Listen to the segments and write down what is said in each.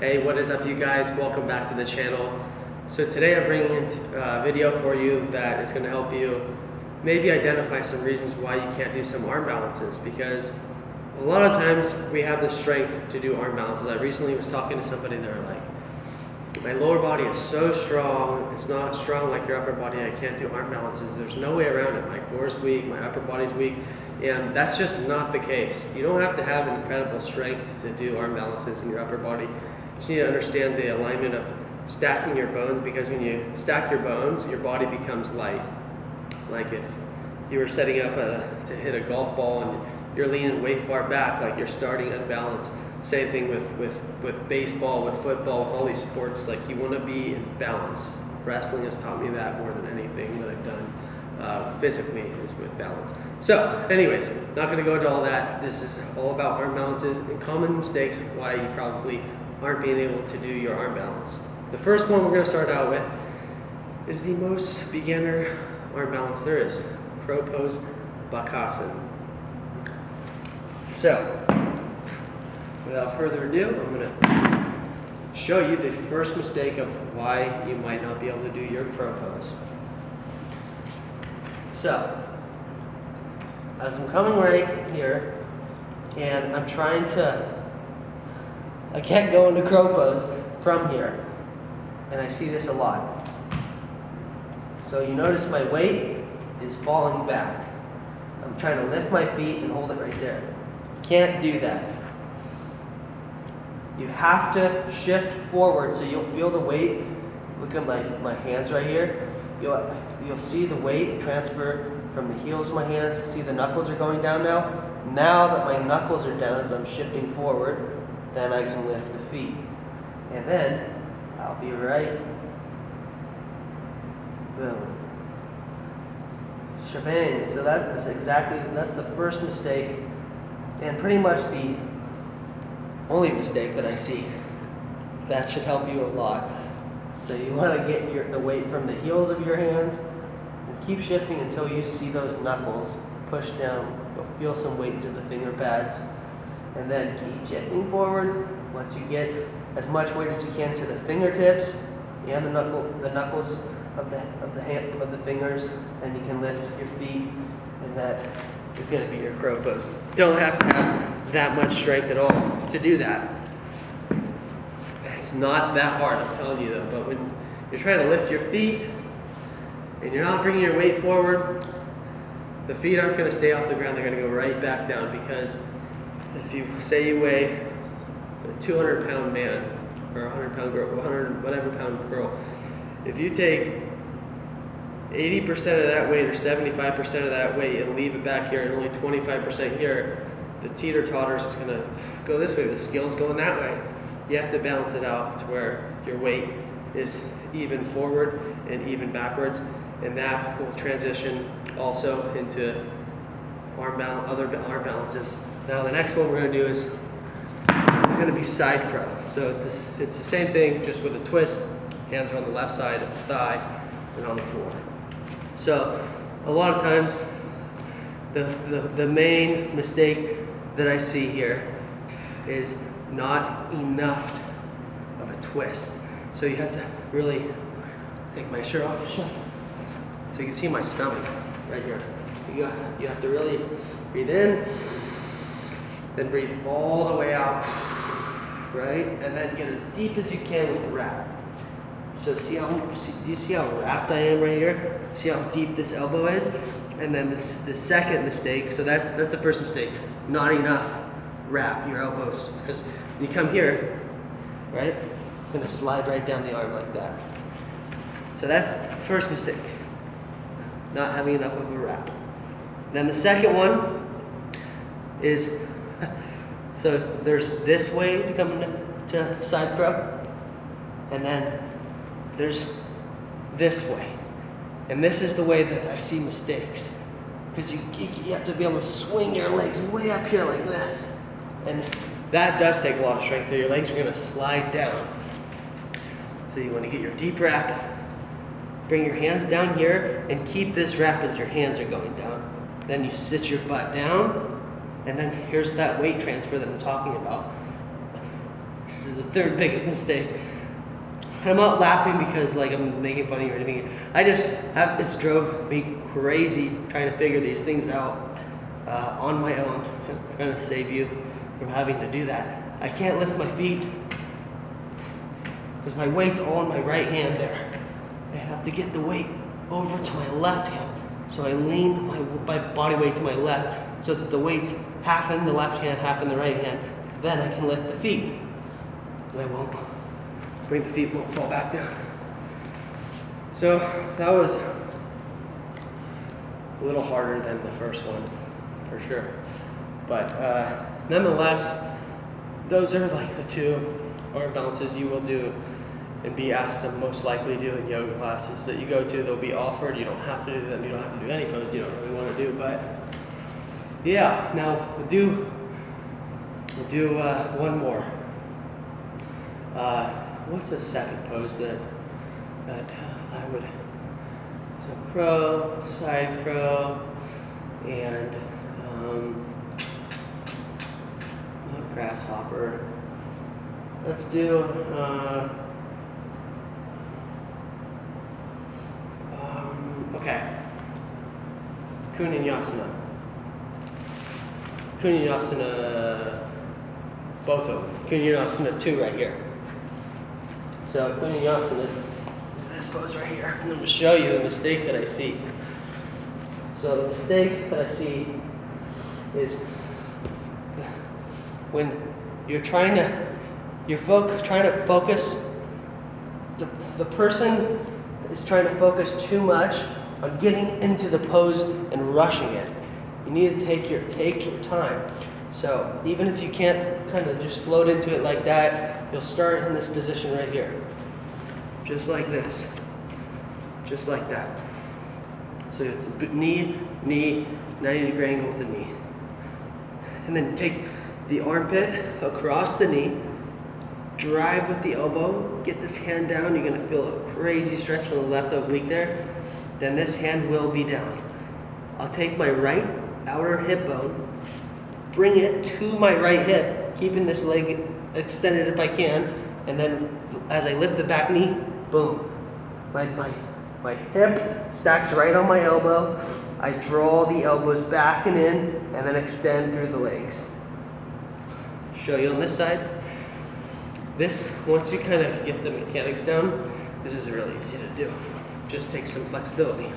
Hey, what is up you guys? Welcome back to the channel. So today I'm bringing in a video for you that is going to help you maybe identify some reasons why you can't do some arm balances, because a lot of times we have the strength to do arm balances. I recently was talking to somebody, they were like, my lower body is so strong, it's not strong like your upper body, I can't do arm balances. There's no way around it. My core's weak, my upper body's weak, and that's just not the case. You don't have to have incredible strength to do arm balances in your upper body. You just need to understand the alignment of stacking your bones, because when you stack your bones, your body becomes light. Like if you were setting up to hit a golf ball and you're leaning way far back, like you're starting unbalanced. Same thing with baseball, with football, with all these sports. Like you want to be in balance. Wrestling has taught me that more than anything that I've done physically is with balance. So anyways, not going to go into all that. This is all about arm balances and common mistakes of why you probably aren't being able to do your arm balance. The first one we're going to start out with is the most beginner arm balance there is, crow pose bakasana. So without further ado, I'm going to show you the first mistake of why you might not be able to do your crow pose. So as I'm coming right here and I'm trying to, I can't go into crow pose from here, and I see this a lot. So you notice my weight is falling back. I'm trying to lift my feet and hold it right there. Can't do that. You have to shift forward so you'll feel the weight. Look at my hands right here. You'll see the weight transfer from the heels of my hands. See the knuckles are going down now? Now that my knuckles are down as I'm shifting forward, then I can lift the feet. And then I'll be right. Boom. Shebang. So that's the first mistake, and pretty much the only mistake that I see. That should help you a lot. So you want to get the weight from the heels of your hands and keep shifting until you see those knuckles push down. You'll feel some weight to the finger pads, and then keep shifting forward. Once you get as much weight as you can to the fingertips and the knuckles of the fingers, and you can lift your feet, and that is going to be your crow pose. Don't have to have that much strength at all to do that. It's not that hard, I'm telling you though. But when you're trying to lift your feet and you're not bringing your weight forward, the feet aren't going to stay off the ground. They're going to go right back down, because if you say you weigh a 200-pound man or a 100-pound girl, 100 whatever pound girl, if you take 80% of that weight or 75% of that weight and leave it back here and only 25% here, the teeter-totter is going to go this way, the scale's going that way. You have to balance it out to where your weight is even forward and even backwards, and that will transition also into other arm balances. Now the next one we're going to do is, it's going to be side crow. So it's the same thing, just with a twist. Hands are on the left side of the thigh and on the floor. So a lot of times the main mistake that I see here is not enough of a twist. So you have to really take my shirt off, so you can see my stomach right here. You have to really breathe in, then breathe all the way out, right? And then get as deep as you can with the wrap. So do you see how wrapped I am right here? See how deep this elbow is? And then the second mistake, so that's the first mistake, not enough wrap your elbows. Because when you come here, right, it's going to slide right down the arm like that. So that's the first mistake, not having enough of a wrap. Then the second one is, so there's this way to come to side crow, and then there's this way. And this is the way that I see mistakes, because you have to be able to swing your legs way up here like this. And that does take a lot of strength, so your legs are going to slide down. So you want to get your deep wrap, bring your hands down here, and keep this wrap as your hands are going down. Then you sit your butt down, and then here's that weight transfer that I'm talking about. This is the third biggest mistake. And I'm not laughing because like I'm making fun of you or anything. It's drove me crazy trying to figure these things out on my own. I'm trying to save you from having to do that. I can't lift my feet because my weight's all on my right hand there. I have to get the weight over to my left hand. So I lean my body weight to my left so that the weight's half in the left hand, half in the right hand. Then I can lift the feet. And the feet won't fall back down. So that was a little harder than the first one, for sure. But nonetheless, those are like the 2 arm balances you will do and be asked to most likely do in yoga classes that you go to. They'll be offered. You don't have to do them. You don't have to do any pose you don't really want to do. But yeah, now we'll do one more. What's the second pose that I would? So crow, side crow, and not grasshopper. Let's do okay. Kunyasana. Kunyasana, both of them. Kunyasana 2 right here. So Kunyasana is this pose right here. I'm going to show you the mistake that I see. So the mistake that I see is when you're trying to focus, the person is trying to focus too much on getting into the pose and rushing it. You need to take your time. So even if you can't kind of just float into it like that, you'll start in this position right here. Just like this. Just like that. So it's knee, 90-degree angle with the knee. And then take the armpit across the knee, drive with the elbow, get this hand down. You're gonna feel a crazy stretch on the left oblique there. Then this hand will be down. I'll take my right outer hip bone, bring it to my right hip, keeping this leg extended if I can, and then as I lift the back knee, boom. My hip stacks right on my elbow. I draw the elbows back and in, and then extend through the legs. Show you on this side. This, once you kind of get the mechanics down, this is really easy to do. Just takes some flexibility.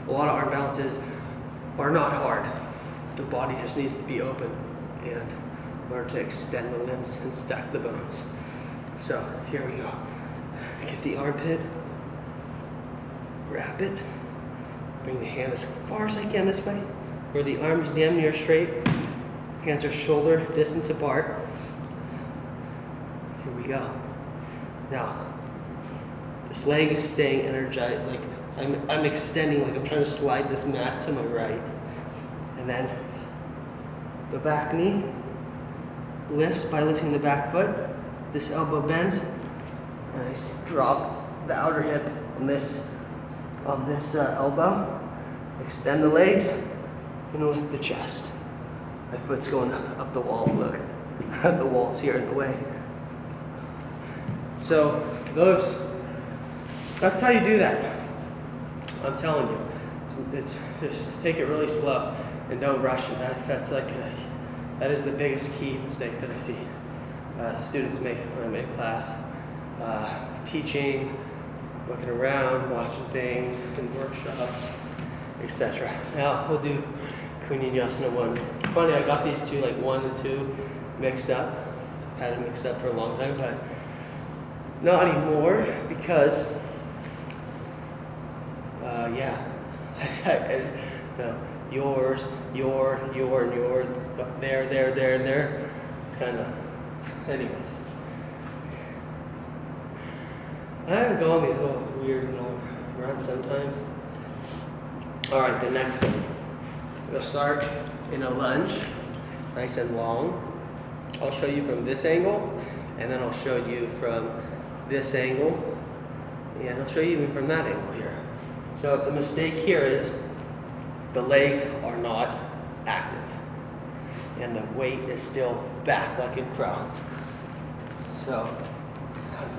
A lot of arm balances are not hard. The body just needs to be open and learn to extend the limbs and stack the bones. So here we go. Get the armpit, wrap it, bring the hand as far as I can this way, where the arms damn near straight, hands are shoulder distance apart. Here we go. Now, this leg is staying energized, like I'm extending, like I'm trying to slide this mat to my right. And then the back knee lifts by lifting the back foot. This elbow bends, and I drop the outer hip on this elbow. Extend the legs, and lift the chest. My foot's going up the wall. Look, the wall's here in the way. So that's how you do that. I'm telling you, it's just take it really slow and don't rush it. That is the biggest key mistake that I see students make when I'm in class, teaching, looking around, watching things in workshops, etc. Now we'll do Kunyasana 1. Funny, I got these two, like 1 and 2, mixed up. Had them mixed up for a long time, but not anymore because, yours, your, and your, there, and there. It's kind of, anyways. I go on these little weird little runs sometimes. All right, the next one. We'll start in a lunge, nice and long. I'll show you from this angle, and then I'll show you from this angle, and I'll show you even from that angle here. So the mistake here is the legs are not active, and the weight is still back like in crow. So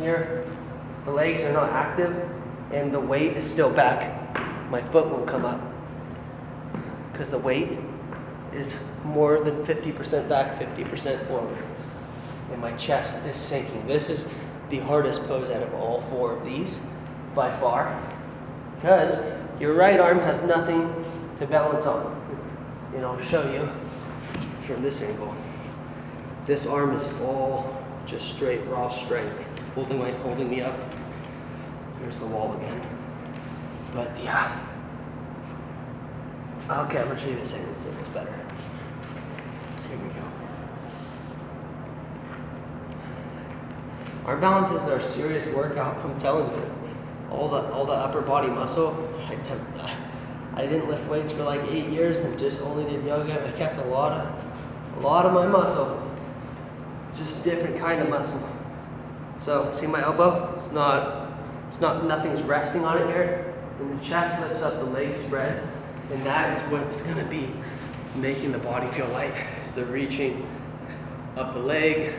here, the legs are not active and the weight is still back. My foot won't come up because the weight is more than 50% back, 50% forward. And my chest is sinking. This is the hardest pose out of all four of these by far, because your right arm has nothing to balance on. And I'll show you from this angle. This arm is all just straight raw strength, holding me up. Here's the wall again. But yeah. Okay, I'm gonna show you this angle. This angle's better. Here we go. Arm balances are a serious workout. I'm telling you. All the upper body muscle. I didn't lift weights for like 8 years and just only did yoga. I kept a lot of my muscle. It's just different kind of muscle. So see my elbow? Nothing's resting on it here. And the chest lifts up, the legs spread, and that is what's gonna be making the body feel light. Is the reaching of the leg,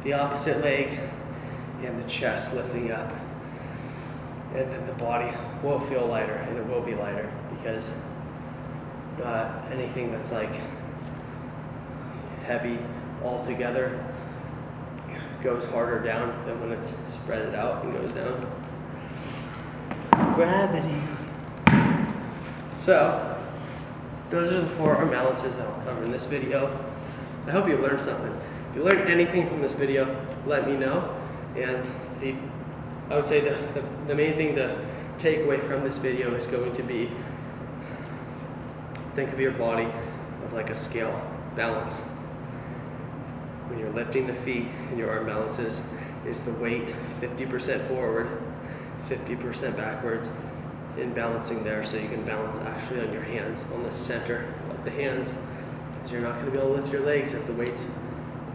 the opposite leg, and the chest lifting up. And then the body will feel lighter, and it will be lighter, because anything that's like heavy altogether goes harder down than when it's spread it out and goes down. Gravity. So, those are the 4 arm balances that I'll cover in this video. I hope you learned something. If you learned anything from this video, let me know. And I would say the main thing to take away from this video is going to be, think of your body of like a scale, balance. When you're lifting the feet and your arm balances, is the weight 50% forward, 50% backwards, in balancing there, so you can balance actually on your hands, on the center of the hands, because you're not going to be able to lift your legs if the weight's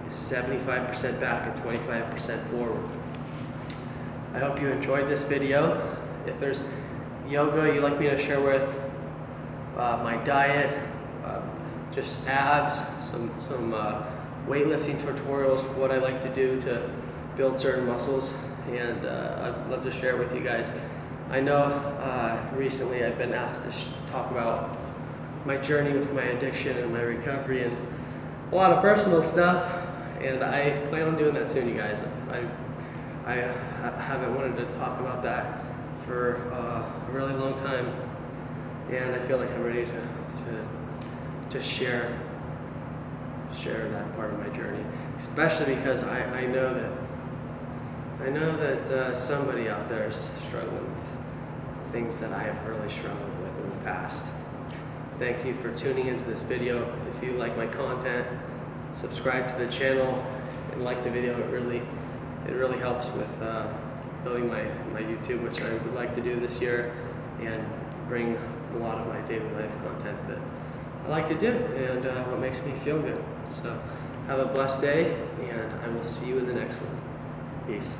75% back and 25% forward. I hope you enjoyed this video. If there's yoga you'd like me to share with, my diet, just abs, some weightlifting tutorials, what I like to do to build certain muscles, and I'd love to share with you guys. I know recently I've been asked to talk about my journey with my addiction and my recovery and a lot of personal stuff, and I plan on doing that soon, you guys. I haven't wanted to talk about that for a really long time, and I feel like I'm ready to share that part of my journey, especially because I know that somebody out there is struggling with things that I have really struggled with in the past. Thank you for tuning into this video. If you like my content, subscribe to the channel and like the video. It really helps with building my YouTube, which I would like to do this year, and bring a lot of my daily life content that I like to do and what makes me feel good. So have a blessed day, and I will see you in the next one. Peace.